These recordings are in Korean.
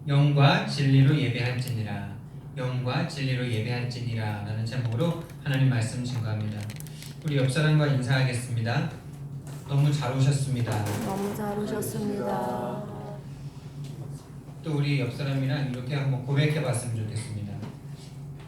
영과 진리로 예배할지니라. 영과 진리로 예배할지니라 라는 제목으로 하나님 말씀 증거합니다. 우리 옆 사람과 인사하겠습니다. 너무 잘 오셨습니다. 너무 잘 오셨습니다. 또 우리 옆 사람이랑 이렇게 한번 고백해 봤으면 좋겠습니다.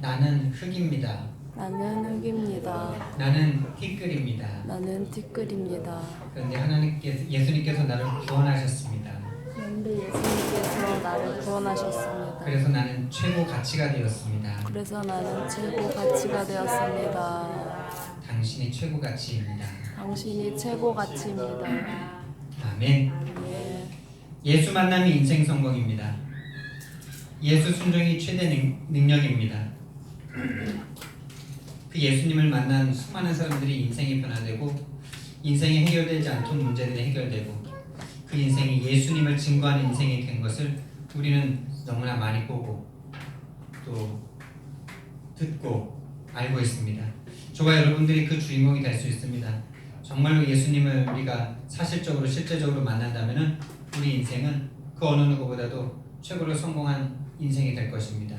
나는 흙입니다. 나는 흙입니다. 나는 티끌입니다. 나는 티끌입니다. 그런데 예수님께서 나를 구원하셨습니다. 그런데 예수님께서 나를 구원하셨습니다. 그래서 나는 최고 가치가 되었습니다. 그래서 나는 최고 가치가 되었습니다. 당신이 최고 가치입니다. 당신이 최고 가치입니다. 아멘. 예. 예수 만남이 인생 성공입니다. 예수 순종이 최대 능력입니다. 그 예수님을 만난 수많은 사람들이 인생이 변화되고 인생이 해결되지 않던 문제들이 해결되고 그 인생이 예수님을 증거하는 인생이 된 것을 우리는 너무나 많이 보고 또 듣고 알고 있습니다. 저와 여러분들이 그 주인공이 될 수 있습니다. 정말로 예수님을 우리가 사실적으로 실제적으로 만난다면 우리 인생은 그 어느 누구보다도 최고로 성공한 인생이 될 것입니다.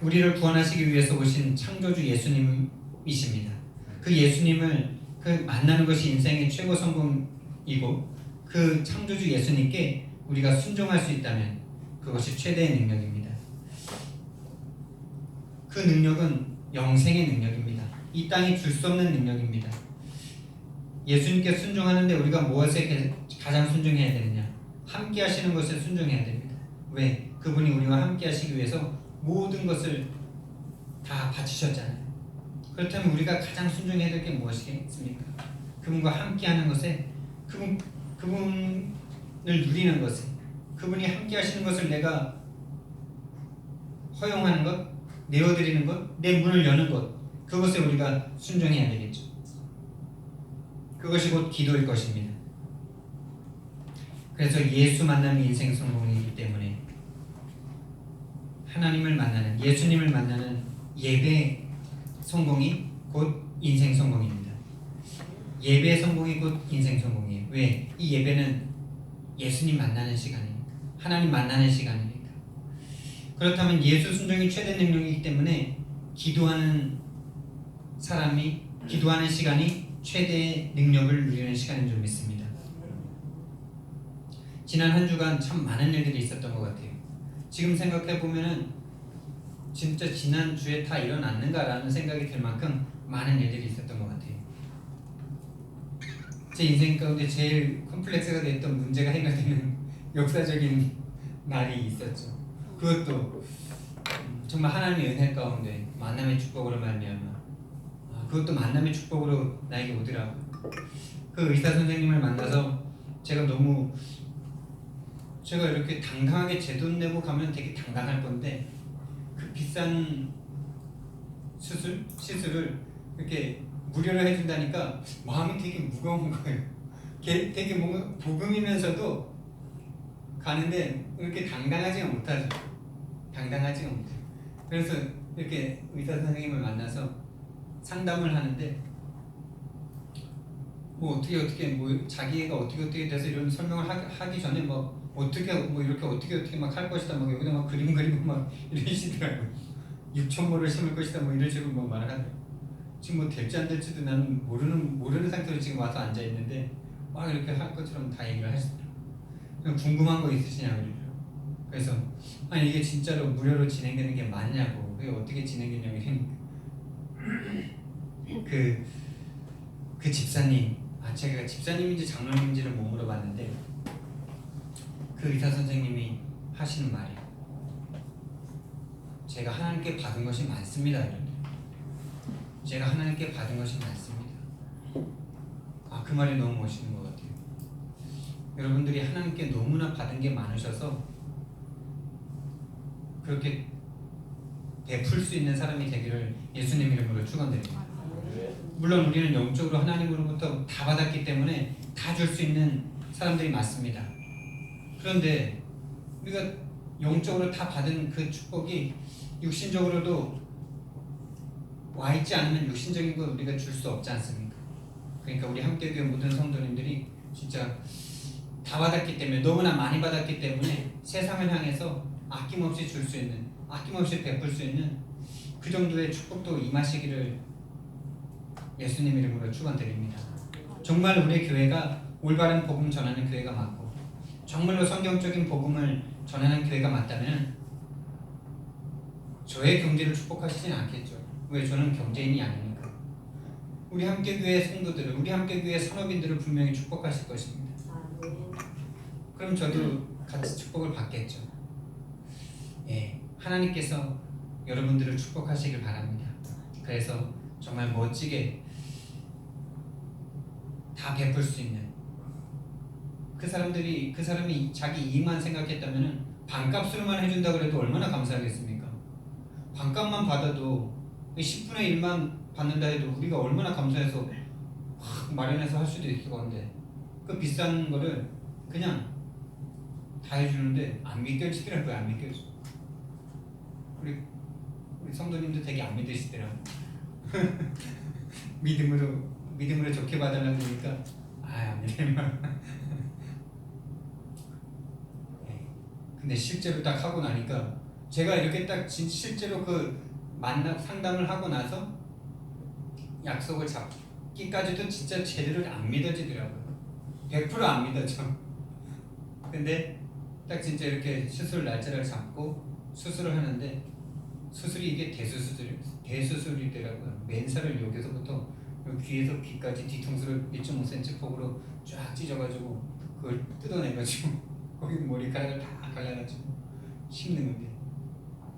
우리를 구원하시기 위해서 오신 창조주 예수님이십니다. 그 예수님을 그 만나는 것이 인생의 최고 성공이고 그 창조주 예수님께 우리가 순종할 수 있다면 그것이 최대의 능력입니다. 그 능력은 영생의 능력입니다. 이 땅이 줄 수 없는 능력입니다. 예수님께 순종하는데 우리가 무엇에 가장 순종해야 되느냐? 함께 하시는 것에 순종해야 됩니다. 왜? 그분이 우리와 함께 하시기 위해서 모든 것을 다 바치셨잖아요. 그렇다면 우리가 가장 순종해야 될 게 무엇이겠습니까? 그분과 함께하는 것에 그분을 누리는 것에 그분이 함께 하시는 것을 내가 허용하는 것, 내어드리는 것, 내 문을 여는 것, 그것에 우리가 순종해야 되겠죠. 그것이 곧 기도일 것입니다. 그래서 예수 만남이 인생 성공이기 때문에 하나님을 만나는, 예수님을 만나는 예배 성공이 곧 인생 성공입니다. 예배 성공이 곧 인생 성공이에요. 왜? 이 예배는 예수님 만나는 시간이니까, 하나님 만나는 시간이니까. 그렇다면 예수 순종이 최대 능력이기 때문에 기도하는 시간이 최대의 능력을 누리는 시간인 줄 믿습니다. 지난 한 주간 참 많은 일들이 있었던 것 같아요. 지금 생각해 보면은 진짜 지난 주에 다 일어났는가라는 생각이 들 만큼 많은 일들이 있었던 것 같아요. 제 인생 가운데 제일 컴플렉스가 됐던 문제가 해결되는 역사적인 날이 있었죠. 그것도 정말 하나님의 은혜 가운데 만남의 축복으로 말미암아 그것도 만남의 축복으로 나에게 오더라고. 그 의사 선생님을 만나서 제가 이렇게 당당하게 제 돈 내고 가면 되게 당당할 건데 그 비싼 시술을 이렇게 무료로 해준다니까 마음이 되게 무거운 거예요. 되게 뭔가 복음이면서도 가는데 이렇게 당당하지가 못해요. 그래서 이렇게 의사 선생님을 만나서 상담을 하는데 자기가 어떻게 돼서 이런 설명을 하기 전에 이렇게 막 할 것이다 막 여기다 막 그림 그리고 막 이러시더라고요. 6,000모를 심을 것이다 뭐 이런 식으로 막 말을 하더라고요. 지금 될지 안 될지도 나는 모르는 상태로 지금 와서 앉아 있는데 막 이렇게 할 것처럼 다 얘기를 하시더라고요. 그냥 궁금한 거 있으시냐고 그러더라고요. 그래서 아니 이게 진짜로 무료로 진행되는 게 맞냐고, 그게 어떻게 진행되냐고 이러니까 그 집사님, 제가 집사님인지 장로님인지를 못 물어봤는데 그 의사 선생님이 하시는 말이 제가 하나님께 받은 것이 많습니다. 제가 하나님께 받은 것이 많습니다. 그 말이 너무 멋있는 것 같아요. 여러분들이 하나님께 너무나 받은 게 많으셔서 그렇게 베풀 수 있는 사람이 되기를 예수님 이름으로 축원드립니다. 물론 우리는 영적으로 하나님으로부터 다 받았기 때문에 다 줄 수 있는 사람들이 많습니다. 그런데 우리가 영적으로 다 받은 그 축복이 육신적으로도 와 있지 않으면 육신적인 걸 우리가 줄 수 없지 않습니까? 그러니까 우리 함께교회 모든 성도님들이 진짜 다 받았기 때문에, 너무나 많이 받았기 때문에 세상을 향해서 아낌없이 줄 수 있는, 아낌없이 베풀 수 있는 그 정도의 축복도 임하시기를 예수님 이름으로 축원드립니다. 정말 우리 교회가 올바른 복음 전하는 교회가 맞고 정말로 성경적인 복음을 전하는 교회가 맞다면 저의 경제를 축복하시진 않겠죠. 왜? 저는 경제인이 아니니까. 우리 함께교회 성도들을, 우리 함께교회 산업인들을 분명히 축복하실 것입니다. 그럼 저도 같이 축복을 받겠죠. 예, 하나님께서 여러분들을 축복하시길 바랍니다. 그래서 정말 멋지게 다 베풀 수 있는, 그 사람이 자기 이익만 생각했다면 반값으로만 해준다 그래도 얼마나 감사하겠습니까? 반값만 받아도 10분의 1만 받는다 해도 우리가 얼마나 감사해서 확 마련해서 할 수도 있을 건데, 그 비싼 거를 그냥 다 해주는데 안 믿겨지더라고요. 안 믿겨져. 우리 성도님도 되게 안 믿으시더라고요. 믿음으로 좋게 봐달라고 그러니까 안 믿으면. 근데 실제로 딱 하고 나니까, 제가 이렇게 딱 실제로 그 상담을 하고 나서 약속을 잡기까지도 진짜 제대로 안 믿어지더라고요. 100% 안 믿어져. 근데 딱 진짜 이렇게 수술 날짜를 잡고 수술을 하는데, 수술이 이게 대수술이더라고요. 맨살을 여기서부터 귀에서 귀까지 뒤통수를 1.5cm 폭으로 쫙 찢어가지고 그걸 뜯어내가지고 거기 머리카락을 다 갈라가지고 심는 건데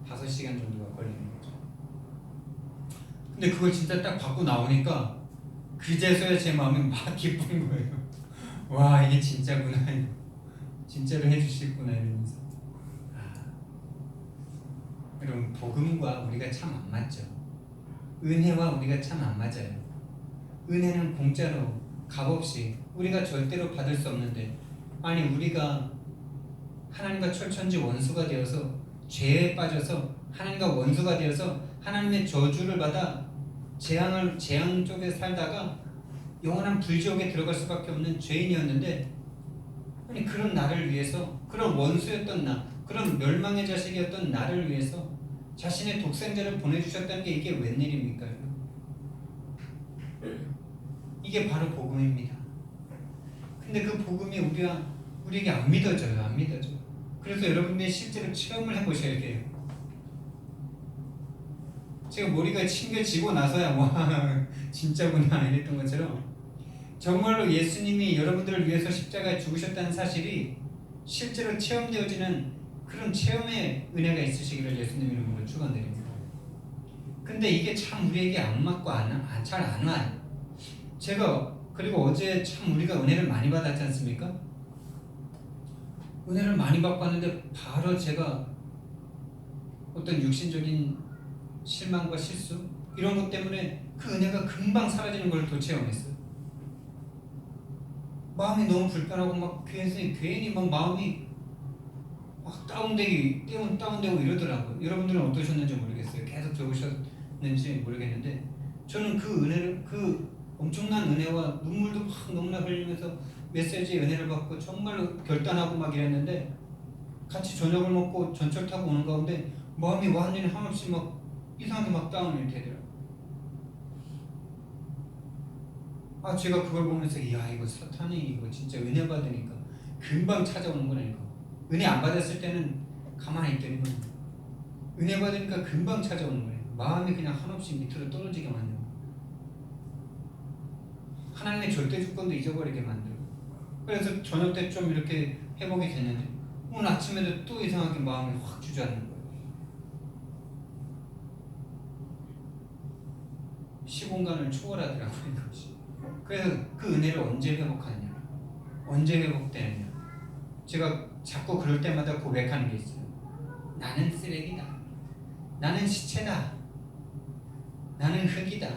5시간 정도가 걸리는 거죠. 근데 그걸 진짜 딱 받고 나오니까 그제서야 제 마음이 막 기쁜 거예요. 와, 이게 진짜구나, 진짜로 해주시구나 이러면서. 여러분, 복음과 우리가 참 안 맞죠. 은혜와 우리가 참 안 맞아요. 은혜는 공짜로 값없이 우리가 절대로 받을 수 없는데, 아니 우리가 하나님과 철천지 원수가 되어서 죄에 빠져서 하나님과 원수가 되어서 하나님의 저주를 받아 재앙 쪽에 살다가 영원한 불지옥에 들어갈 수밖에 없는 죄인이었는데, 아니 그런 나를 위해서, 그런 원수였던 나, 그런 멸망의 자식이었던 나를 위해서 자신의 독생자를 보내주셨다는 게 이게 웬일입니까? 이게 바로 복음입니다. 근데 그 복음이 우리에게 안 믿어져요. 안 믿어져요. 그래서 여러분들이 실제로 체험을 해보셔야 돼요. 제가 머리가 챙겨지고 나서야 와 진짜구나 이랬던 것처럼, 정말로 예수님이 여러분들을 위해서 십자가에 죽으셨다는 사실이 실제로 체험되어지는 그런 체험의 은혜가 있으시기를 예수님 이름으로 축원드립니다. 근데 이게 참 우리에게 안 맞고 잘 안 와요. 그리고 어제 참 우리가 은혜를 많이 받았지 않습니까? 은혜를 많이 받고 왔는데 바로 제가 어떤 육신적인 실망과 실수 이런 것 때문에 그 은혜가 금방 사라지는 걸 또 체험했어요. 마음이 너무 불편하고 막 괜히 막 마음이 막 다운되고 이러더라고요. 여러분들은 어떠셨는지 모르겠어요. 계속 적으셨는지 모르겠는데, 저는 그 은혜를, 그 엄청난 은혜와 눈물도 막 너무나 흘리면서 메시지의 은혜를 받고 정말로 결단하고 막 이랬는데, 같이 저녁을 먹고 전철 타고 오는 가운데 마음이 완전히 한없이 막 이상하게 막 다운이 되더라고요. 제가 그걸 보면서 이야, 이거 사탄이 이거 진짜 은혜 받으니까 금방 찾아오는구나. 이거 은혜 안 받았을 때는 가만히 있더니만 은혜 받으니까 금방 찾아오는 거예요. 마음이 그냥 한없이 밑으로 떨어지게 만들고, 하나님의 절대 주권도 잊어버리게 만들고. 그래서 저녁 때 좀 이렇게 회복이 됐는데 오늘 아침에도 또 이상하게 마음이 확 주저앉는 거예요. 시공간을 초월하더라고요, 이것이. 그래서 그 은혜를 언제 회복하느냐, 언제 회복되느냐. 제가 자꾸 그럴 때마다 고백하는 게 있어요. 나는 쓰레기다. 나는 시체다. 나는 흙이다.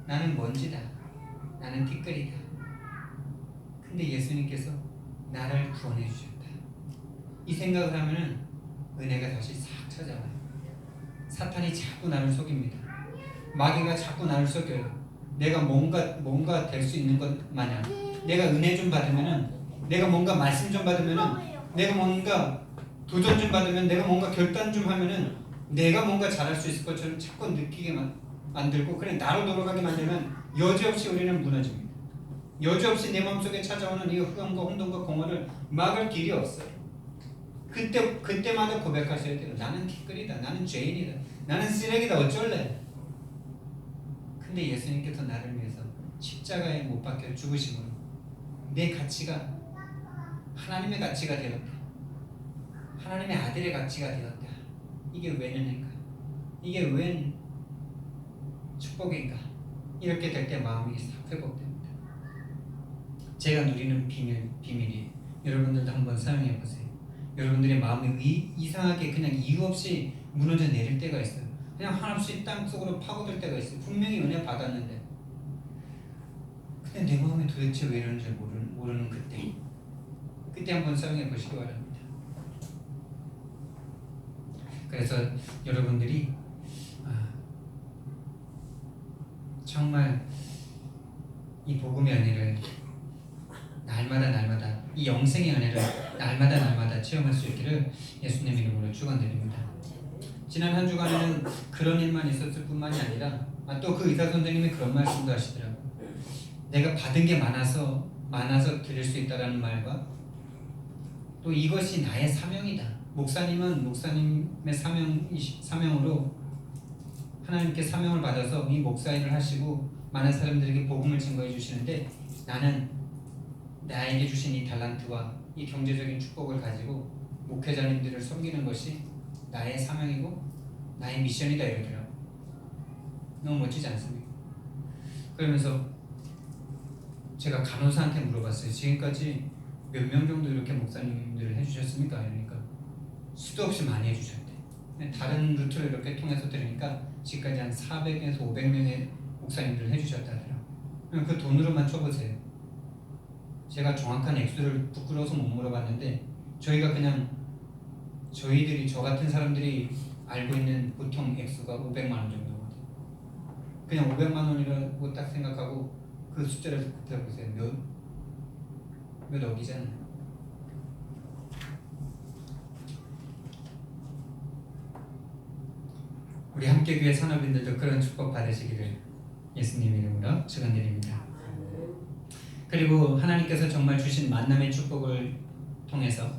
나는 먼지다. 나는 티끌이다. 근데 예수님께서 나를 구원해 주셨다. 이 생각을 하면은 은혜가 다시 싹 찾아와요. 사탄이 자꾸 나를 속입니다. 마귀가 자꾸 나를 속여요. 내가 뭔가 될 수 있는 것 마냥, 내가 은혜 좀 받으면은 내가 뭔가 말씀 좀 받으면은, 내가 뭔가 도전 좀 받으면, 내가 뭔가 결단 좀 하면은 내가 뭔가 잘할 수 있을 것처럼 자꾸 느끼게 만들고, 그래 나로 돌아가게 만들면 여지없이 우리는 무너집니다. 여지없이 내 마음속에 찾아오는 이 흑암과 혼돈과 공허를 막을 길이 없어요. 그때마다 고백하셔야 돼요. 나는 기끌이다. 나는 죄인이다. 나는 쓰레기다. 어쩔래? 근데 예수님께서 나를 위해서 십자가에 못 박혀 죽으심으로 내 가치가 하나님의 가치가 되었다. 하나님의 아들의 가치가 되었다. 이게 웬 은혜인가? 이게 웬 축복인가? 이렇게 될 때 마음이 싹 회복됩니다. 제가 누리는 비밀이에요. 여러분들도 한번 사용해 보세요. 여러분들의 마음이 이상하게 그냥 이유 없이 무너져 내릴 때가 있어요. 그냥 한없이 땅속으로 파고들 때가 있어요. 분명히 은혜 받았는데, 근데 내 마음이 도대체 왜 이러는지 모르는 그때 한번 사용해 보시기 바랍니다. 그래서 여러분들이 정말 이 복음의 은혜를 날마다 이 영생의 은혜를 날마다 체험할 수 있기를 예수님 이름으로 축원드립니다. 지난 한 주간에는 그런 일만 있었을 뿐만이 아니라 또 그 의사 선생님이 그런 말씀도 하시더라고요. 내가 받은 게 많아서 드릴 수 있다라는 말과 또 이것이 나의 사명이다. 목사님은 목사님의 사명으로 하나님께 사명을 받아서 이 목사 일을 하시고 많은 사람들에게 복음을 증거해 주시는데, 나는 나에게 주신 이 달란트와 이 경제적인 축복을 가지고 목회자님들을 섬기는 것이 나의 사명이고 나의 미션이다 이러더라고요. 너무 멋지지 않습니까? 그러면서 제가 간호사한테 물어봤어요. 지금까지 몇 명 정도 이렇게 목사님들을 해주셨습니까? 그러니까 수도 없이 많이 해주셨대. 다른 루트를 이렇게 통해서 들으니까 지금까지 한 400에서 500명의 목사님들을 해주셨다더라고요. 그 돈으로만 쳐보세요. 제가 정확한 액수를 부끄러워서 못 물어봤는데, 저희가 그냥 저 같은 사람들이 알고 있는 보통 액수가 500만 원 정도거든요. 그냥 500만 원이라고 딱 생각하고 그 숫자를 곱해보세요. 몇 억이잖아요. 우리 함께교회 산업인들도 그런 축복 받으시기를 예수님 이름으로 축원드립니다. 그리고 하나님께서 정말 주신 만남의 축복을 통해서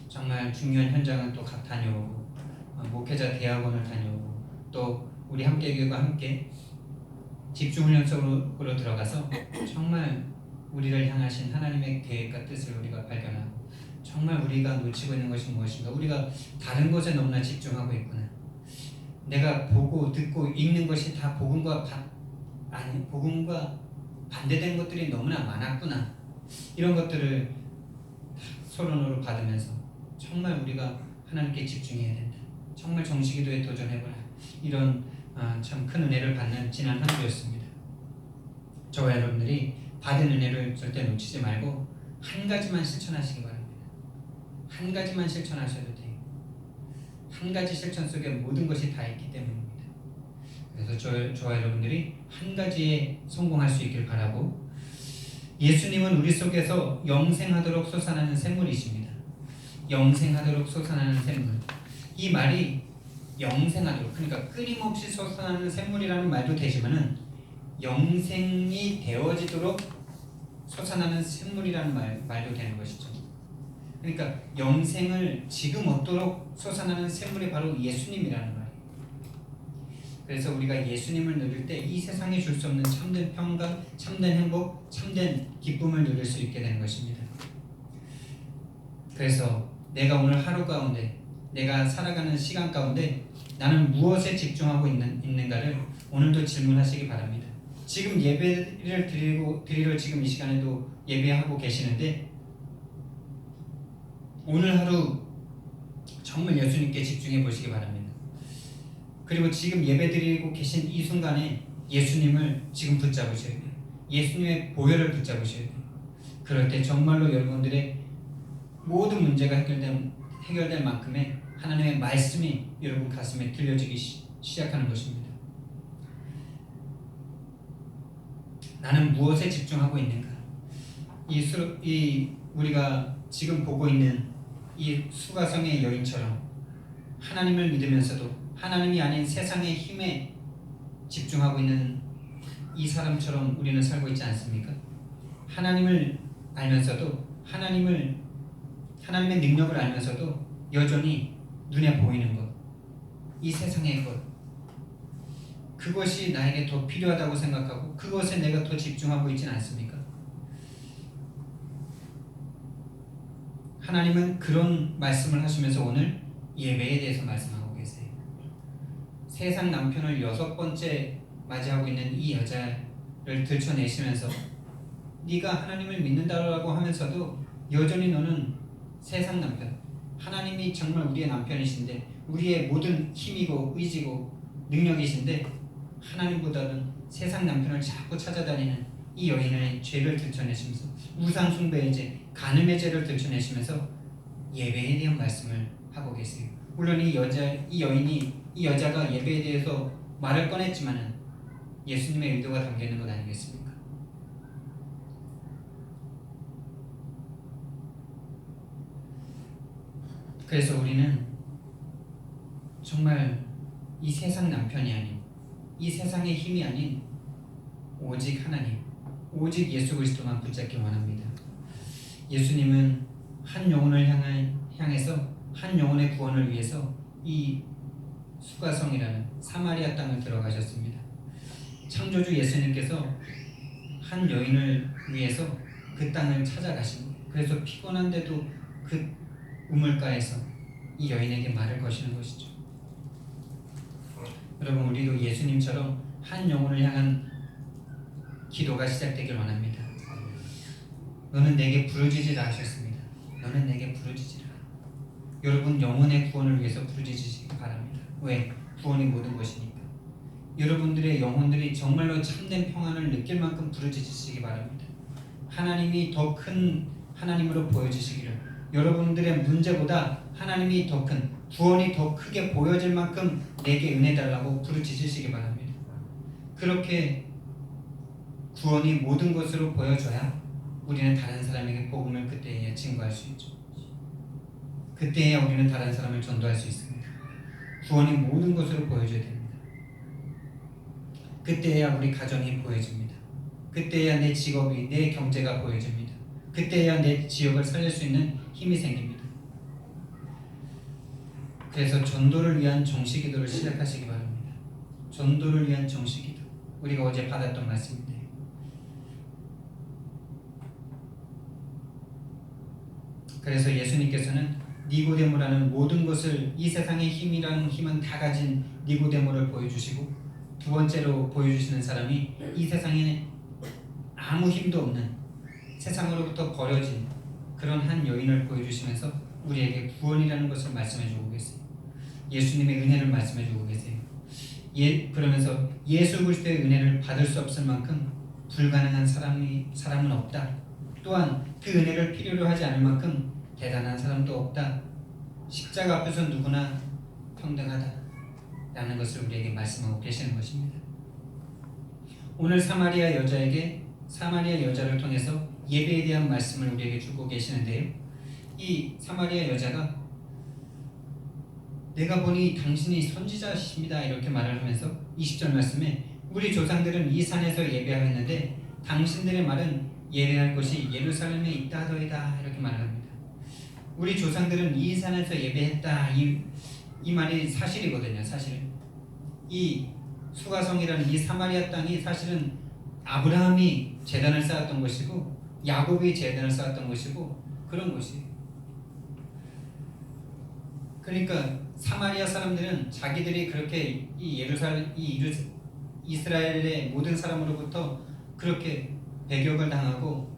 정말 중요한 현장을 또 다녀오고, 목회자 대학원을 다녀오고, 또 우리 함께교회가 함께 집중훈련 속으로 들어가서 정말 우리를 향하신 하나님의 계획과 뜻을 우리가 발견하고, 정말 우리가 놓치고 있는 것이 무엇인가, 우리가 다른 것에 너무나 집중하고 있구나, 내가 보고 듣고 읽는 것이 다 복음과 반대된 것들이 너무나 많았구나, 이런 것들을 서론으로 받으면서 정말 우리가 하나님께 집중해야 된다, 정말 정식기도에 도전해보라, 이런 참 큰 은혜를 받는 지난 한 주였습니다. 저와 여러분들이 받은 은혜를 절대 놓치지 말고 한 가지만 실천하시기 바랍니다. 한 가지만 실천하셔도 돼요. 한 가지 실천 속에 모든 것이 다 있기 때문입니다. 그래서 저와 여러분들이 한 가지에 성공할 수 있길 바라고, 예수님은 우리 속에서 영생하도록 솟아나는 샘물이십니다. 영생하도록 솟아나는 샘물. 이 말이 영생하도록, 그러니까 끊임없이 솟아나는 샘물이라는 말도 되지만은 영생이 되어지도록 솟아나는 샘물이라는 말도 되는 것이죠. 그러니까 영생을 지금 얻도록 솟아나는 샘물이 바로 예수님이라는 말이에요. 그래서 우리가 예수님을 누릴 때 이 세상에 줄 수 없는 참된 평강, 참된 행복, 참된 기쁨을 누릴 수 있게 되는 것입니다. 그래서 내가 오늘 하루 가운데, 내가 살아가는 시간 가운데 나는 무엇에 집중하고 있는가를 오늘도 질문하시기 바랍니다. 지금 예배를 드리러 지금 이 시간에도 예배하고 계시는데, 오늘 하루 정말 예수님께 집중해 보시기 바랍니다. 그리고 지금 예배 드리고 계신 이 순간에 예수님을 지금 붙잡으셔야 돼요. 예수님의 보혈을 붙잡으셔야 돼요. 그럴 때 정말로 여러분들의 모든 문제가 해결될 만큼의 하나님의 말씀이 여러분 가슴에 들려지기 시작하는 것입니다. 나는 무엇에 집중하고 있는가? 이 우리가 지금 보고 있는 이 수가성의 여인처럼 하나님을 믿으면서도 하나님이 아닌 세상의 힘에 집중하고 있는 이 사람처럼 우리는 살고 있지 않습니까? 하나님을 알면서도 하나님의 능력을 알면서도 여전히 눈에 보이는 것, 이 세상의 것, 그것이 나에게 더 필요하다고 생각하고 그것에 내가 더 집중하고 있지는 않습니까? 하나님은 그런 말씀을 하시면서 오늘 예배에 대해서 말씀하고 계세요. 세상 남편을 6번째 맞이하고 있는 이 여자를 들춰내시면서 네가 하나님을 믿는다라고 하면서도 여전히 너는 세상 남편, 하나님이 정말 우리의 남편이신데 우리의 모든 힘이고 의지고 능력이신데 하나님보다는 세상 남편을 자꾸 찾아다니는 이 여인의 죄를 들춰내시면서 우상 숭배의 죄, 간음의 죄를 들춰내시면서 예배에 대한 말씀을 하고 계세요. 물론 이 여자가 예배에 대해서 말을 꺼냈지만은 예수님의 의도가 담겨 있는 것 아니겠습니까? 그래서 우리는 정말 이 세상 남편이 아닌 이 세상의 힘이 아닌 오직 하나님, 오직 예수 그리스도만 붙잡기 원합니다. 예수님은 한 영혼을 향해서 한 영혼의 구원을 위해서 이 수가성이라는 사마리아 땅을 들어가셨습니다. 창조주 예수님께서 한 여인을 위해서 그 땅을 찾아가십니다. 그래서 피곤한데도 그 우물가에서 이 여인에게 말을 거시는 것이죠. 여러분, 우리도 예수님처럼 한 영혼을 향한 기도가 시작되길 원합니다. 너는 내게 부르짖으라 하셨습니다. 너는 내게 부르짖으라. 여러분, 영혼의 구원을 위해서 부르짖으시기 바랍니다. 왜? 구원이 모든 것이니까. 여러분들의 영혼들이 정말로 참된 평안을 느낄 만큼 부르짖으시기 바랍니다. 하나님이 더 큰 하나님으로 보여주시기를, 여러분들의 문제보다 하나님이 더 큰, 구원이 더 크게 보여질 만큼 내게 은혜 달라고 부르짖으시기 바랍니다. 그렇게 구원이 모든 것으로 보여줘야 우리는 다른 사람에게 복음을 그때야 증거할 수 있죠. 그때야 우리는 다른 사람을 전도할 수 있습니다. 구원이 모든 것으로 보여줘야 됩니다. 그때야 우리 가정이 보여집니다. 그때야 내 직업이, 내 경제가 보여집니다. 그때야 내 지역을 살릴 수 있는 힘이 생깁니다. 그래서 전도를 위한 정시기도를 시작하시기 바랍니다. 전도를 위한 정시기도, 우리가 어제 받았던 말씀인데, 그래서 예수님께서는 니고데모라는 모든 것을, 이 세상의 힘이라는 힘은 다 가진 니고데모를 보여주시고, 두 번째로 보여주시는 사람이 이 세상에 아무 힘도 없는, 세상으로부터 버려진 그런 한 여인을 보여주시면서 우리에게 구원이라는 것을 말씀해주고 계세요. 예수님의 은혜를 말씀해주고 계세요. 그러면서 예수 그리스도의 은혜를 받을 수 없을 만큼 불가능한 사람은 없다. 또한 그 은혜를 필요로 하지 않을 만큼 대단한 사람도 없다. 십자가 앞에서 누구나 평등하다 라는 것을 우리에게 말씀하고 계시는 것입니다. 오늘 사마리아 여자를 통해서 예배에 대한 말씀을 우리에게 주고 계시는데요, 이 사마리아 여자가 내가 보니 당신이 선지자십니다 이렇게 말을 하면서 20절 말씀에 우리 조상들은 이 산에서 예배하였는데 당신들의 말은 예배할 곳이 예루살렘에 있다 하더이다 이렇게 말을 합니다. 우리 조상들은 이 산에서 예배했다, 이 말이 사실이거든요. 사실 이 수가성이라는 이 사마리아 땅이 사실은 아브라함이 제단을 쌓았던 것이고 야곱이 제단을 쌓았던 것이고 그런 곳이에요. 그러니까 사마리아 사람들은 자기들이 그렇게 이스라엘의 모든 사람으로부터 그렇게 배격을 당하고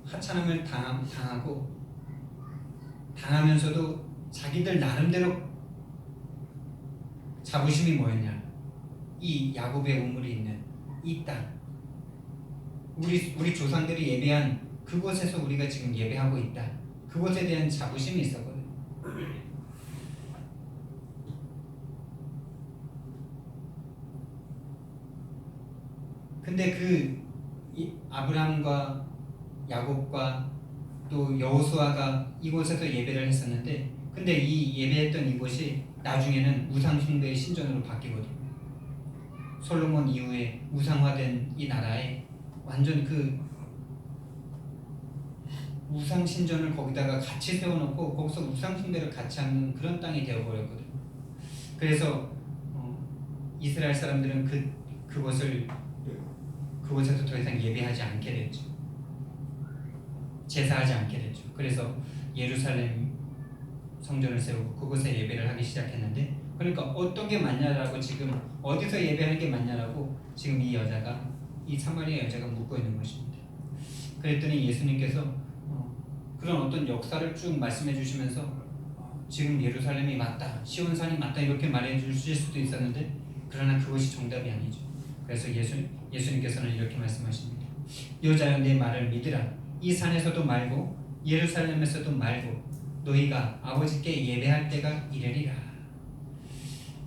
하찮음을 당하면서도 자기들 나름대로 자부심이 뭐였냐, 이 야곱의 우물이 있는 이 땅, 우리 조상들이 예배한 그곳에서 우리가 지금 예배하고 있다, 그것에 대한 자부심이 있었거든요. 근데 아브라함과 야곱과 또 여호수아가 이곳에서 예배를 했었는데, 근데 이 예배했던 이곳이 나중에는 우상 숭배의 신전으로 바뀌거든요. 솔로몬 이후에 우상화된 이 나라에 완전 그 우상 신전을 거기다가 같이 세워놓고 거기서 우상 숭배를 같이 하는 그런 땅이 되어버렸거든요. 그래서 이스라엘 사람들은 그곳에서 더 이상 예배하지 않게 됐죠. 제사하지 않게 됐죠. 그래서 예루살렘 성전을 세우고 그곳에 예배를 하기 시작했는데, 그러니까 어떤 게 맞냐라고, 지금 어디서 예배하는 게 맞냐라고 지금 이 사마리아 여자가 묻고 있는 것입니다. 그랬더니 예수님께서 그런 어떤 역사를 쭉 말씀해 주시면서 지금 예루살렘이 맞다, 시온산이 맞다 이렇게 말해 주실 수도 있었는데, 그러나 그것이 정답이 아니죠. 그래서 예수님께서는 이렇게 말씀하십니다. 여자여, 내 말을 믿으라. 이 산에서도 말고 예루살렘에서도 말고 너희가 아버지께 예배할 때가 이르리라.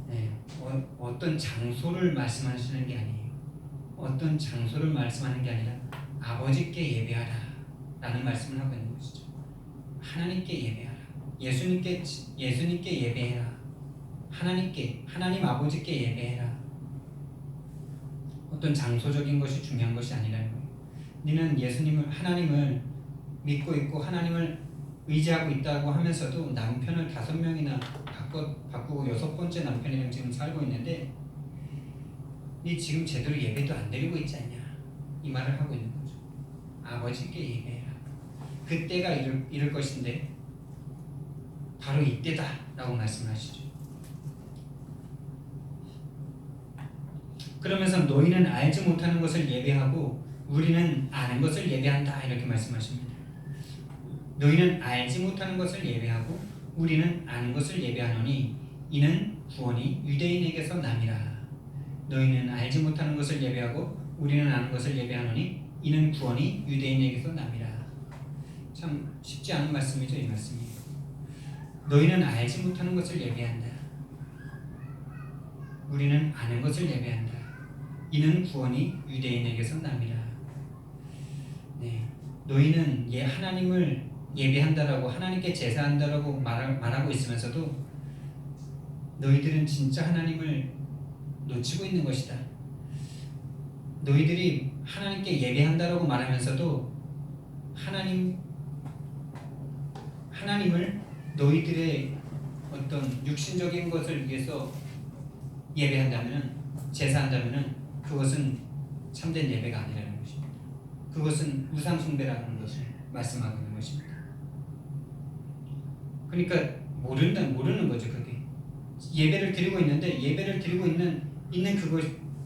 네, 어떤 장소를 말씀하시는 게 아니에요. 어떤 장소를 말씀하는 게 아니라 아버지께 예배하라 라는 말씀을 하고 있는 것이죠. 하나님께 예배하라. 예수님께 예배해라. 하나님 아버지께 예배해라. 어떤 장소적인 것이 중요한 것이 아니라는 거예요. 너는 하나님을 믿고 있고 하나님을 의지하고 있다고 하면서도 남편을 5명이나 바꾸고 6번째 남편이랑 지금 살고 있는데, 네 지금 제대로 예배도 안 드리고 있지 않냐, 이 말을 하고 있는 거죠. 아버지께 예배해라. 그때가 이럴 것인데 바로 이때다 라고 말씀하시죠. 그러면서 너희는 알지 못하는 것을 예배하고 우리는 아는 것을 예배한다 이렇게 말씀하십니다. 너희는 알지 못하는 것을 예배하고 우리는 아는 것을 예배하노니 이는 구원이 유대인에게서 남이라. 너희는 알지 못하는 것을 예배하고 우리는 아는 것을 예배하노니 이는 구원이 유대인에게서 남이라. 참 쉽지 않은 말씀이죠, 이 말씀이. 너희는 알지 못하는 것을 예배한다. 우리는 아는 것을 예배한다. 이는 구원이 유대인에게서 남이라. 네, 너희는 하나님을 예배한다라고, 하나님께 제사한다라고 말하고 있으면서도 너희들은 진짜 하나님을 놓치고 있는 것이다. 너희들이 하나님께 예배한다라고 말하면서도 하나님을 너희들의 어떤 육신적인 것을 위해서 예배한다면, 제사한다면 그것은 참된 예배가 아니라는 것입니다. 그것은 우상 숭배라는 것을 말씀하고 있는 것입니다. 그러니까 모르는 거죠. 그게 예배를 드리고 있는데, 예배를 드리고 있는 그것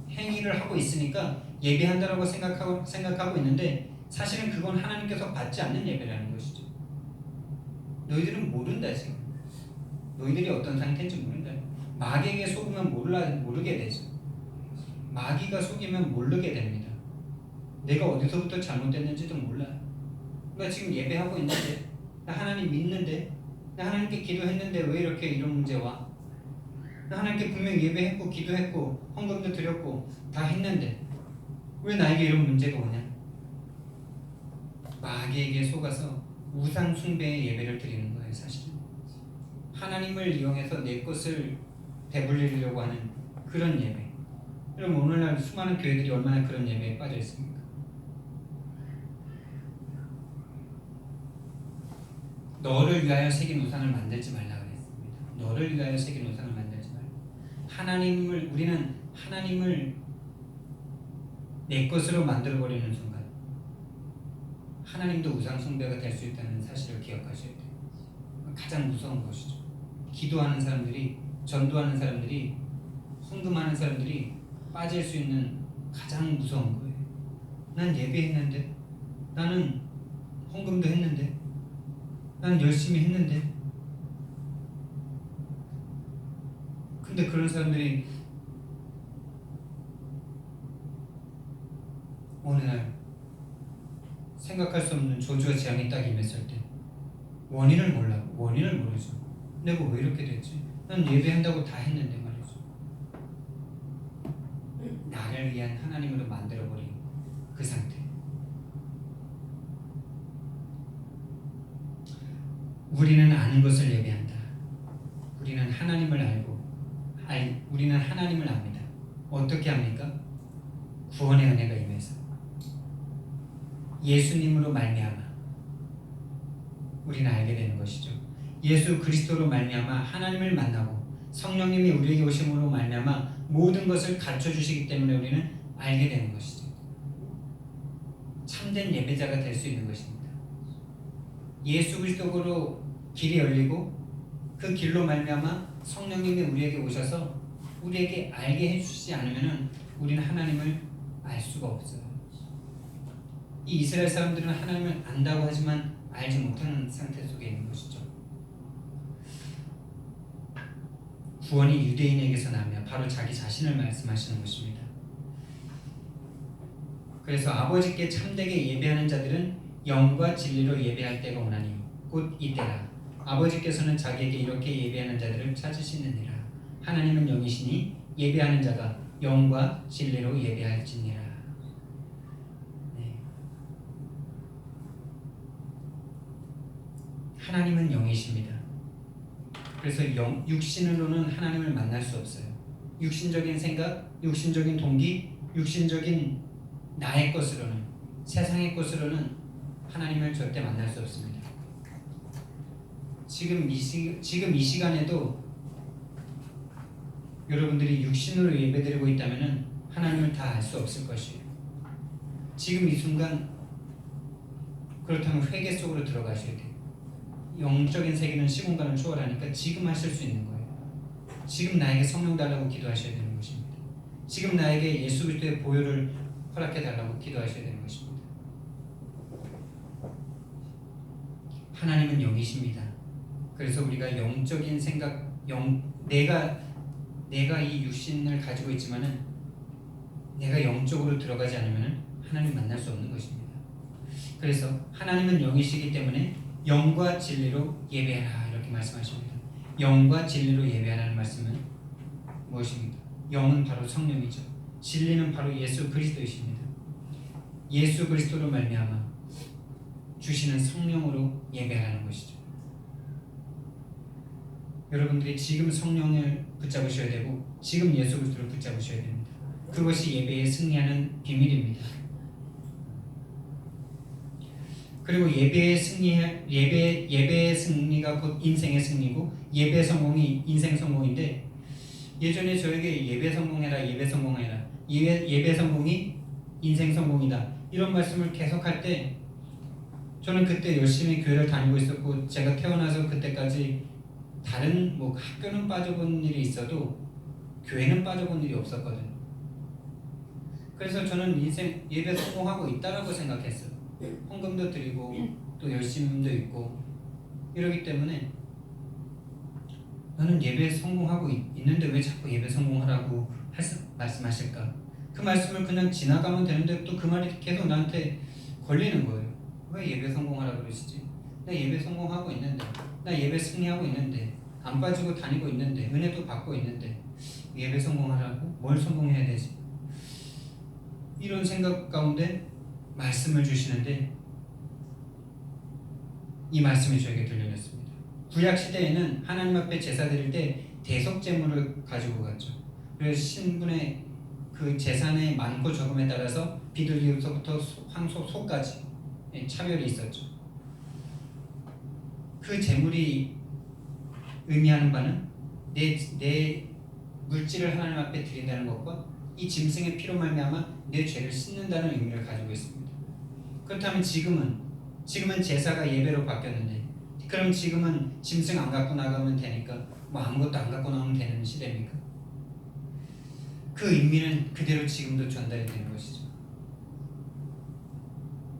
행위를 하고 있으니까 예배한다라고 생각하고 있는데, 사실은 그건 하나님께서 받지 않는 예배라는 것이죠. 너희들은 모른다. 지금 너희들이 어떤 상태인지 모른다. 마귀에게 속으면 모르게 되죠. 마귀가 속이면 모르게 됩니다. 내가 어디서부터 잘못됐는지도 몰라. 나 지금 예배하고 있는데, 나 하나님 믿는데, 나 하나님께 기도했는데 왜 이렇게 이런 문제 와? 나 하나님께 분명히 예배했고 기도했고 헌금도 드렸고 다 했는데 왜 나에게 이런 문제가 오냐? 마귀에게 속아서 우상 숭배의 예배를 드리는 거예요. 사실은 하나님을 이용해서 내 것을 배불리려고 하는 그런 예배. 그럼 오늘날 수많은 교회들이 얼마나 그런 예배에 빠져 있습니까? 너를 위하여 새긴 우상을 만들지 말라 그랬습니다. 너를 위하여 새긴 우상을 만들지 말라. 우리는 하나님을 내 것으로 만들어버리는 순간 하나님도 우상 숭배가 될 수 있다는 사실을 기억하셔야 돼요. 가장 무서운 것이죠. 기도하는 사람들이, 전도하는 사람들이, 헌금하는 사람들이 빠질 수 있는 가장 무서운 거예요. 난 예배했는데, 나는 헌금도 했는데, 나는 열심히 했는데, 근데 그런 사람들이 어느 날 생각할 수 없는 저주와 재앙이 딱 임했을 때 원인을 모르죠. 내가 왜 이렇게 됐지? 난 예배한다고 다 했는데 말이죠. 나를 위한 하나님으로 만들어버린 그 상태. 우리는 아는 것을 예배한다. 우리는 하나님을 알고 우리는 하나님을 압니다. 어떻게 합니까? 구원의 은혜가 임해서 예수님으로 말미암아 우리는 알게 되는 것이죠. 예수 그리스도로 말미암아 하나님을 만나고 성령님이 우리에게 오심으로 말미암아 모든 것을 가르쳐 주시기 때문에 우리는 알게 되는 것이죠. 참된 예배자가 될 수 있는 것입니다. 예수 그리스도로 길이 열리고 그 길로 말미암아 성령님이 우리에게 오셔서 우리에게 알게 해주시지 않으면 우리는 하나님을 알 수가 없어요. 이 이스라엘 사람들은 하나님을 안다고 하지만 알지 못하는 상태 속에 있는 것이죠. 구원이 유대인에게서 나며 바로 자기 자신을 말씀하시는 것입니다. 그래서 아버지께 참되게 예배하는 자들은 영과 진리로 예배할 때가 오나니 곧 이때라. 아버지께서는 자기에게 이렇게 예배하는 자들을 찾으시느니라. 하나님은 영이시니 예배하는 자가 영과 진리로 예배할지니라. 네. 하나님은 영이십니다. 그래서 육신으로는 하나님을 만날 수 없어요. 육신적인 생각, 육신적인 동기, 육신적인 나의 것으로는, 세상의 것으로는 하나님을 절대 만날 수 없습니다. 지금 이 시간에도 여러분들이 육신으로 예배드리고 있다면 하나님을 다 알 수 없을 것이에요. 지금 이 순간 그렇다면 회개 속으로 들어가셔야 돼요. 영적인 세계는 시공간을 초월하니까 지금 하실 수 있는 거예요. 지금 나에게 성령 달라고 기도하셔야 되는 것입니다. 지금 나에게 예수 그리스도의 보혈을 허락해 달라고 기도하셔야 되는 것입니다. 하나님은 영이십니다. 그래서 우리가 영적인 생각, 내가 이 육신을 가지고 있지만은 내가 영적으로 들어가지 않으면 하나님 만날 수 없는 것입니다. 그래서 하나님은 영이시기 때문에 영과 진리로 예배하라 이렇게 말씀하십니다. 영과 진리로 예배하라는 말씀은 무엇입니까? 영은 바로 성령이죠. 진리는 바로 예수 그리스도이십니다. 예수 그리스도로 말미암아 주시는 성령으로 예배하라는 것이죠. 여러분들이 지금 성령을 붙잡으셔야 되고 지금 예수 그리스도를 붙잡으셔야 됩니다. 그것이 예배에 승리하는 비밀입니다. 그리고 예배의 승리가 곧 인생의 승리고 예배 성공이 인생 성공인데 예전에 저에게 예배 성공해라 예배 성공이 인생 성공이다 이런 말씀을 계속할 때 저는 그때 열심히 교회를 다니고 있었고 제가 태어나서 그때까지 다른 학교는 빠져본 일이 있어도 교회는 빠져본 일이 없었거든요. 그래서 저는 인생 예배 성공하고 있다라고 생각했어요. 헌금도 드리고 또 열심도 있고 이러기 때문에 나는 예배 성공하고 있는데 왜 자꾸 예배 성공하라고 말씀하실까? 그 말씀을 그냥 지나가면 되는데 또 그 말이 계속 나한테 걸리는 거예요. 왜 예배 성공하라고 그러시지? 나 예배 성공하고 있는데, 나 예배 승리하고 있는데, 안 빠지고 다니고 있는데, 은혜도 받고 있는데 예배 성공하라고? 뭘 성공해야 되지? 이런 생각 가운데 말씀을 주시는데 이 말씀이 저에게 들려졌습니다. 구약 시대에는 하나님 앞에 제사 드릴 때 대속 제물을 가지고 갔죠. 그래서 신분의 그 제산의 많고 적음에 따라서 비둘기부터 황소, 소까지 차별이 있었죠. 그 제물이 의미하는 바는 내 물질을 하나님 앞에 드린다는 것과 이 짐승의 피로 말미암아 내 죄를 씻는다는 의미를 가지고 있습니다. 그렇다면 지금은 제사가 예배로 바뀌었는데 그럼 지금은 짐승 안 갖고 나가면 되니까 아무것도 안 갖고 나오면 되는 시대입니까? 그 의미는 그대로 지금도 전달이 되는 것이죠.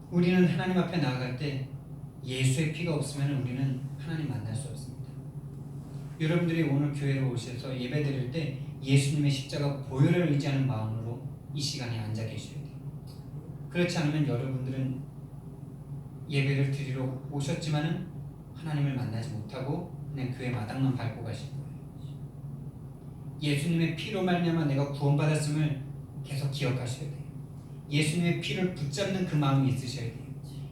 우리는 하나님 앞에 나아갈 때 예수의 피가 없으면 우리는 하나님 만날 수 없습니다. 여러분들이 오늘 교회로 오셔서 예배 드릴 때 예수님의 십자가 보혈을 의지하는 마음으로 이 시간에 앉아 계셔야 돼요. 그렇지 않으면 여러분들은 예배를 드리러 오셨지만은 하나님을 만나지 못하고 그냥 교회 마당만 밟고 가실 거예요. 예수님의 피로 말미암아 내가 구원받았음을 계속 기억하셔야 돼요. 예수님의 피를 붙잡는 그 마음이 있으셔야 돼요.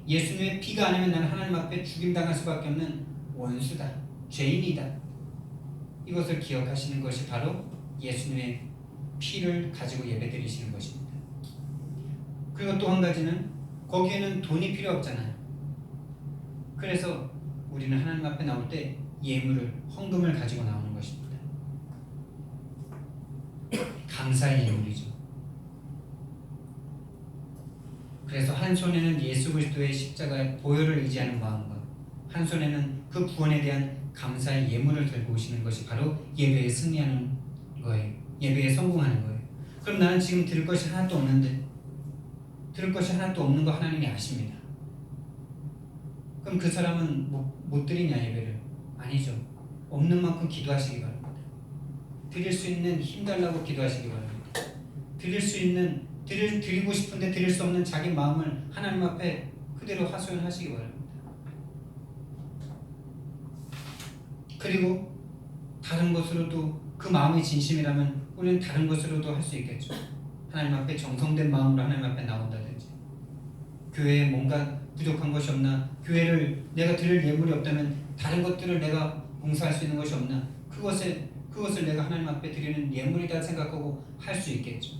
예수님의 피가 아니면 나는 하나님 앞에 죽임당할 수밖에 없는 원수다, 죄인이다. 이것을 기억하시는 것이 바로 예수님의 피를 가지고 예배드리시는 것입니다. 그리고 또 한 가지는 거기에는 돈이 필요 없잖아요. 그래서 우리는 하나님 앞에 나올 때 예물을, 헌금을 가지고 나오는 것입니다. 감사의 예물이죠. 그래서 한 손에는 예수 그리스도의 십자가의 보혈을 의지하는 마음과 한 손에는 그 구원에 대한 감사의 예물을 들고 오시는 것이 바로 예배에 승리하는 거예요. 예배에 성공하는 거예요. 그럼 나는 지금 들을 것이 하나도 없는데, 들을 것이 하나도 없는 거 하나님이 아십니다. 그럼 그 사람은 못 드리냐 예배를? 아니죠. 없는 만큼 기도하시기 바랍니다. 드릴 수 있는 힘 달라고 기도하시기 바랍니다. 드리고 싶은데 드릴 수 없는 자기 마음을 하나님 앞에 그대로 하소연하시기 바랍니다. 그리고 다른 것으로도 그 마음이 진심이라면 우리는 다른 것으로도 할 수 있겠죠. 하나님 앞에 정성된 마음으로 하나님 앞에 나온다든지, 교회에 뭔가 부족한 것이 없나, 교회를 내가 드릴 예물이 없다면 다른 것들을 내가 봉사할 수 있는 것이 없나, 그것을 내가 하나님 앞에 드리는 예물이다 생각하고 할 수 있겠죠.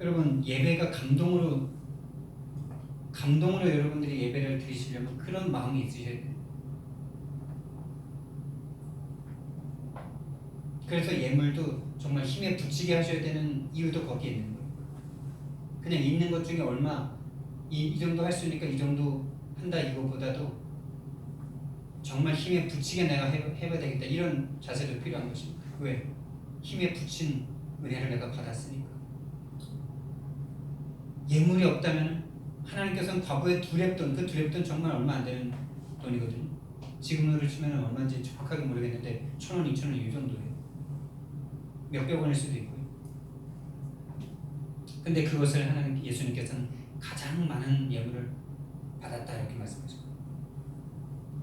여러분, 예배가 감동으로 여러분들이 예배를 드리시려면 그런 마음이 있으셔야 돼요. 그래서 예물도 정말 힘에 붙이게 하셔야 되는 이유도 거기에 있는 거예요. 그냥 있는 것 중에 얼마 이 정도 할 수 있으니까 이 정도 한다 이거보다도 정말 힘에 붙이게 내가 해봐야 되겠다, 이런 자세도 필요한 것입니다. 왜? 힘에 붙인 은혜를 내가 받았으니까. 예물이 없다면 하나님께서는 과거에 두랩돈, 그 두랩돈 정말 얼마 안 되는 돈이거든요. 지금으로 치면 얼마인지 정확하게 모르겠는데 1,000원, 2,000원 이 정도예요. 몇백 원일 수도 있고요. 근데 그것을 예수님께서는 가장 많은 예물을 받았다 이렇게 말씀하십니다.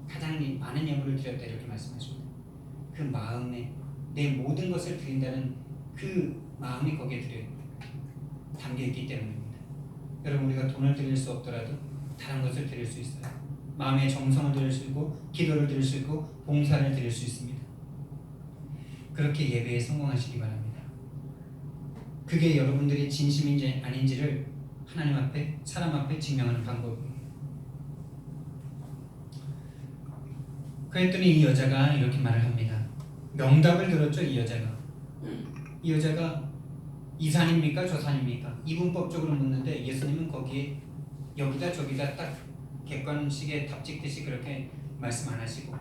가장 많은 예물을 드렸다 이렇게 말씀하십니다. 그 마음에 내 모든 것을 드린다는 그 마음이 거기에 담겨있기 때문입니다. 여러분, 우리가 돈을 드릴 수 없더라도 다른 것을 드릴 수 있어요. 마음의 정성을 드릴 수 있고, 기도를 드릴 수 있고, 봉사를 드릴 수 있습니다. 그렇게 예배에 성공하시기 바랍니다. 그게 여러분들이 진심인지 아닌지를 하나님 앞에, 사람 앞에 증명하는 방법이에요. 그랬더니 이 여자가 이렇게 말을 합니다. 명답을 들었죠, 이 여자가. 이 여자가 이 산입니까, 저 산입니까? 이분법적으로 묻는데 예수님은 거기에 여기다 저기다 딱 객관식에 답짓듯이 그렇게 말씀 안 하시고,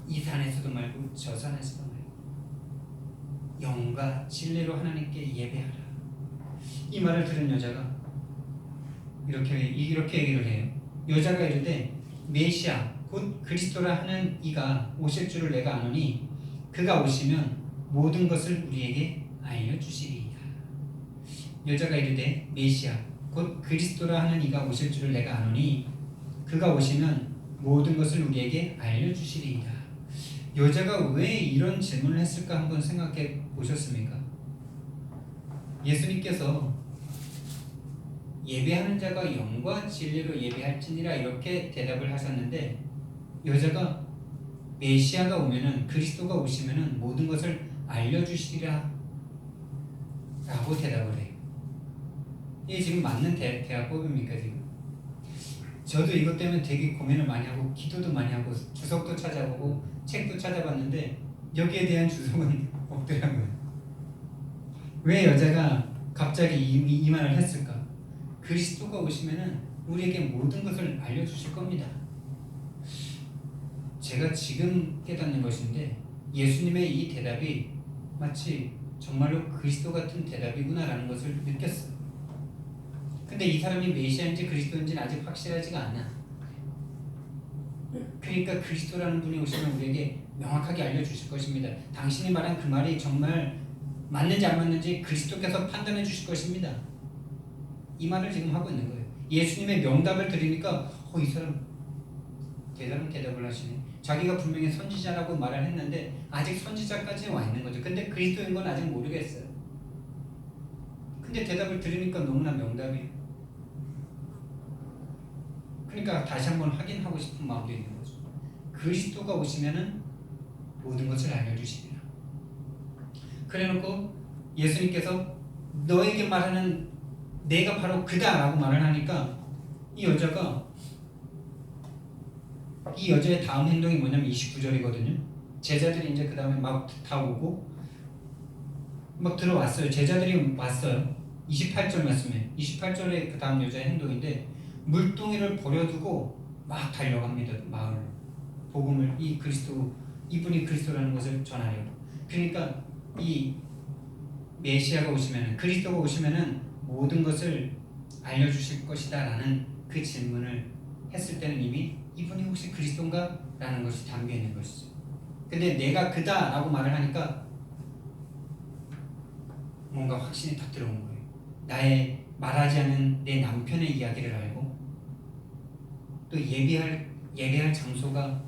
이 산에서도 말고 저 산에서도 말고 영과 진리로 하나님께 예배하라. 이 말을 들은 여자가 이렇게 얘기를 해요. 여자가 이르되 메시아 곧 그리스도라 하는 이가 오실 줄을 내가 아노니 그가 오시면 모든 것을 우리에게 알려주시리이다. 여자가 이르되 메시아 곧 그리스도라 하는 이가 오실 줄을 내가 아노니 그가 오시면 모든 것을 우리에게 알려주시리이다. 여자가 왜 이런 질문을 했을까 한번 생각해 보셨습니까? 예수님께서 예배하는 자가 영과 진리로 예배할지니라 이렇게 대답을 하셨는데, 여자가 메시아가 오면은, 그리스도가 오시면은 모든 것을 알려주시리라 라고 대답을 해요. 이게 지금 맞는 대화법입니까 지금? 저도 이것 때문에 되게 고민을 많이 하고 기도도 많이 하고 주석도 찾아보고 책도 찾아봤는데 여기에 대한 주석은 없더라고요. 왜 여자가 갑자기 이 말을 했을까? 그리스도가 오시면은 우리에게 모든 것을 알려주실 겁니다. 제가 지금 깨닫는 것인데 예수님의 이 대답이 마치 정말로 그리스도 같은 대답이구나라는 것을 느꼈어요. 근데 이 사람이 메시아인지 그리스도인지는 아직 확실하지가 않아. 그러니까 그리스도라는 분이 오시면 우리에게 명확하게 알려주실 것입니다. 당신이 말한 그 말이 정말 맞는지 안 맞는지 그리스도께서 판단해 주실 것입니다. 이 말을 지금 하고 있는 거예요. 예수님의 명답을 들으니까 이 사람 대단한 대답을 하시네. 자기가 분명히 선지자라고 말을 했는데 아직 선지자까지 와 있는 거죠. 근데 그리스도인 건 아직 모르겠어요. 근데 대답을 들으니까 너무나 명답이에요. 그러니까 다시 한번 확인하고 싶은 마음도 있는 거죠. 그리스도가 오시면은 모든 것을 알려주시리라. 그래놓고 예수님께서 너에게 말하는 내가 바로 그다라고 말을 하니까 이 여자의 다음 행동이 뭐냐면 29절이거든요. 제자들이 이제 그 다음에 막 다 오고 막 들어왔어요. 제자들이 왔어요. 28절 말씀에 28절에 그 다음 여자의 행동인데 물동이를 버려두고 막 달려갑니다. 마을로 복음을 이분이 그리스도라는 것을 전하려고. 그러니까 이 메시아가 오시면은 그리스도가 오시면은 모든 것을 알려주실 것이다라는 그 질문을 했을 때는 이미 이분이 혹시 그리스도인가? 라는 것이 담겨 있는 것이죠. 근데 내가 그다라고 말을 하니까 뭔가 확신이 딱 들어온 거예요. 나의 말하지 않은 내 남편의 이야기를 알고 또 예배할 장소가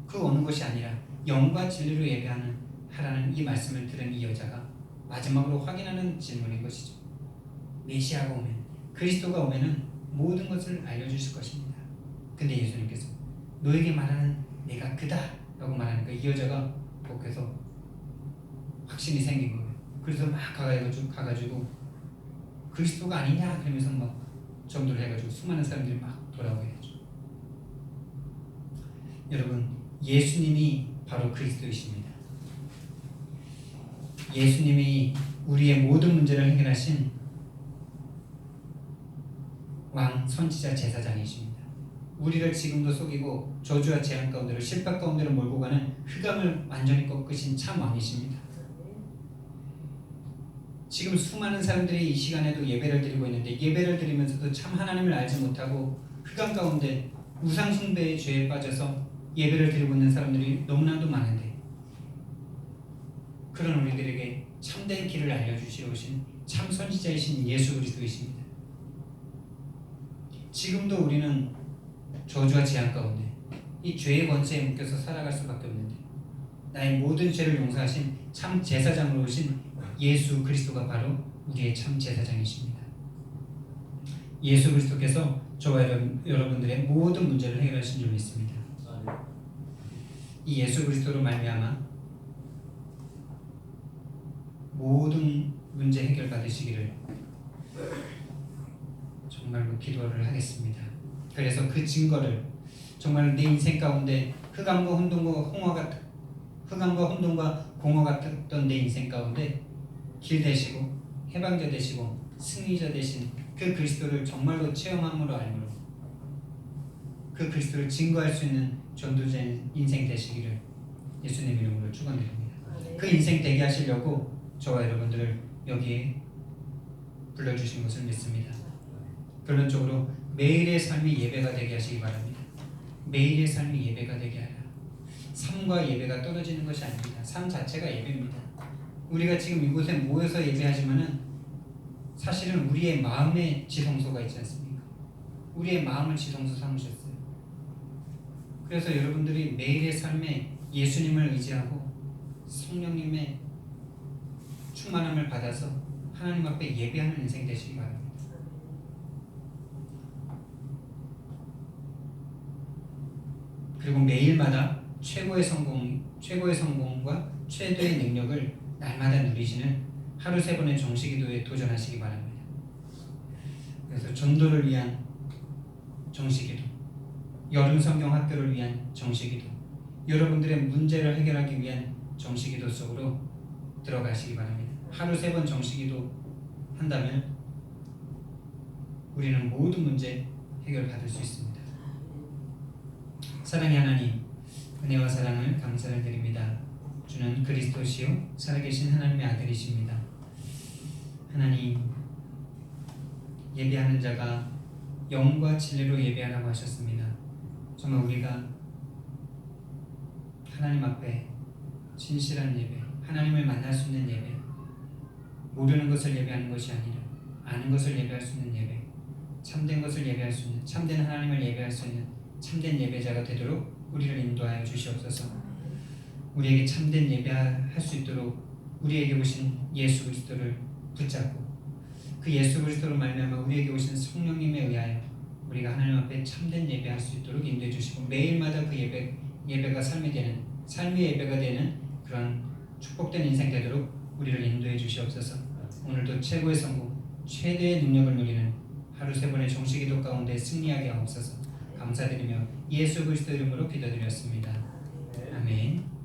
그 어느 것이 아니라 영과 진리로 하라는 이 말씀을 들은 이 여자가 마지막으로 확인하는 질문인 것이죠. 메시아가 오면 그리스도가 오면은 모든 것을 알려주실 것입니다. 근데 예수님께서 너에게 말하는 내가 그다 라고 말하니까 이 여자가 거기서 확신이 생긴 거예요. 그래서 막 가가지고 그리스도가 아니냐 그러면서 막 전도를 해가지고 수많은 사람들이 막 돌아오게 되죠. 여러분, 예수님이 바로 그리스도이십니다. 예수님이 우리의 모든 문제를 해결하신 왕, 선지자, 제사장이십니다. 우리를 지금도 속이고 저주와 재앙 가운데로 실패 가운데로 몰고 가는 흑암을 완전히 꺾으신 참 왕이십니다. 지금 수많은 사람들이 이 시간에도 예배를 드리고 있는데 예배를 드리면서도 참 하나님을 알지 못하고 흑암 가운데 우상 숭배의 죄에 빠져서 예배를 드리고 있는 사람들이 너무나도 많은데 그런 우리들에게 참된 길을 알려주시러 오신 참 선지자이신 예수 그리스도이십니다. 지금도 우리는 저주와 재앙 가운데 이 죄의 권세에 묶여서 살아갈 수밖에 없는데 나의 모든 죄를 용서하신 참 제사장으로 오신 예수 그리스도가 바로 우리의 참 제사장이십니다. 예수 그리스도께서 저와 여러분들의 모든 문제를 해결하신 줄 믿습니다. 이 예수 그리스도로 말미암아 모든 문제 해결 받으시기를 정말로 기도를 하겠습니다. 그래서 그 증거를 정말 내 인생 가운데 흑암과 혼돈과 공허 같았던 내 인생 가운데 길 되시고 해방자 되시고 승리자 되신 그 그리스도를 정말로 체험함으로 알므로 그 그리스도를 증거할 수 있는 전도자 인생 되시기를 예수님 이름으로 축원드립니다. 그 인생 되게 하시려고 저와 여러분들을 여기에 불러주신 것을 믿습니다. 결론적으로 매일의 삶이 예배가 되게 하시기 바랍니다. 매일의 삶이 예배가 되게 하라. 삶과 예배가 떨어지는 것이 아닙니다. 삶 자체가 예배입니다. 우리가 지금 이곳에 모여서 예배하지만은 사실은 우리의 마음의 지성소가 있지 않습니까? 우리의 마음을 지성소 삼으셨어요. 그래서 여러분들이 매일의 삶에 예수님을 의지하고 성령님의 충만함을 받아서 하나님 앞에 예배하는 인생 되시기 바랍니다. 그리고 매일마다 최고의 성공과 최대의 능력을 날마다 누리시는 하루 3번의 정시기도에 도전하시기 바랍니다. 그래서 전도를 위한 정시기도, 여름 성경 학교를 위한 정시기도, 여러분들의 문제를 해결하기 위한 정시기도 속으로 들어가시기 바랍니다. 하루 3번 정시기도 한다면 우리는 모든 문제 해결받을 수 있습니다. 사랑의 하나님, 은혜와 사랑을 감사를 드립니다. 주는 그리스도시요 살아계신 하나님의 아들이십니다. 하나님, 예배하는 자가 영과 진리로 예배하라고 하셨습니다. 정말 우리가 하나님 앞에 진실한 예배, 하나님을 만날 수 있는 예배, 모르는 것을 예배하는 것이 아니라 아는 것을 예배할 수 있는 예배, 참된 것을 예배할 수 있는, 참된 하나님을 예배할 수 있는 참된 예배자가 되도록 우리를 인도하여 주시옵소서. 우리에게 참된 예배할 수 있도록 우리에게 오신 예수 그리스도를 붙잡고 그 예수 그리스도로 말미암아 우리에게 오신 성령님에 의하여 우리가 하나님 앞에 참된 예배할 수 있도록 인도해 주시고 매일마다 그 예배가 삶의 예배가 되는 그런 축복된 인생 되도록 우리를 인도해 주시옵소서. 오늘도 최고의 성공, 최대의 능력을 누리는 하루 3번의 종식기도 가운데 승리하게 하옵소서. 감사드리며 예수 그리스도 이름으로 기도드렸습니다. 아멘.